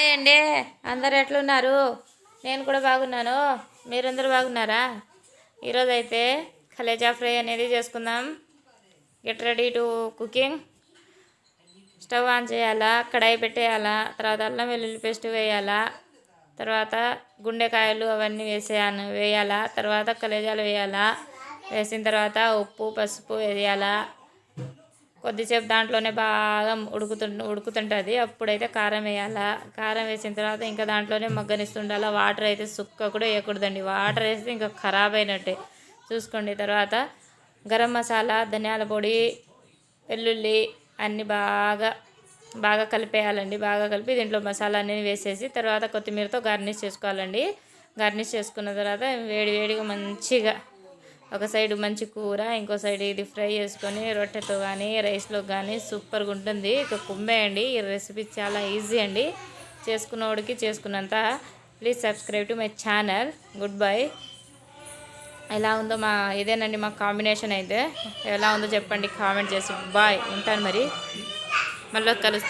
Hi అండి, అందరు ఎట్లున్నారు? నేను కూడా బాగున్నాను. మీరందరూ బాగున్నారా? ఈరోజు అయితే కలేజా ఫ్రై అనేది చేసుకుందాం. Get ready to cooking. Stove on చేయాలా, కడాయి పెట్టేయాలా, తర్వాత అల్లం వెల్లుల్లి పేస్ట్ వేయాలా, తర్వాత గుండెకాయలు అవన్నీ వేయాలా, తర్వాత కలేజాలు వేయాలా. వేసిన తర్వాత ఉప్పు పసుపు వేయాలా. కొద్దిసేపు దాంట్లోనే బాగా ఉడుకుతుంటుంది. అప్పుడైతే కారం వేయాలా. కారం వేసిన తర్వాత ఇంకా దాంట్లోనే మగ్గనిస్తుండాలా. వాటర్ అయితే సుక్క కూడా వేయకూడదండి. వాటర్ వేస్తే ఇంకా ఖరాబ్ అయినట్టే చూసుకోండి. తర్వాత గరం మసాలా, ధనియాల పొడి, వెల్లుల్లి అన్నీ బాగా కలిపేయాలండి. బాగా కలిపి దీంట్లో మసాలా అన్నీ వేసేసి తర్వాత కొత్తిమీరతో గార్నిష్ చేసుకోవాలండి. గార్నిష్ చేసుకున్న తర్వాత వేడిగా మంచిగా ఒక సైడ్ మంచి కూర, ఇంకో సైడ్ ఇది ఫ్రై చేసుకొని రొట్టెతో కానీ రైస్లో కానీ సూపర్గా ఉంటుంది. ఇక కుమ్మేయండి. ఈ రెసిపీ చాలా ఈజీ అండి, చేసుకున్నవాడికి చేసుకున్నంత. Please subscribe to my channel. Good bye. ఎలా ఉందో ఇదేనండి మా కాంబినేషన్ అయితే. ఎలా ఉందో చెప్పండి కామెంట్ చేసి. బాయ్, ఉంటాను మరి, మళ్ళీ కలుస్తాను.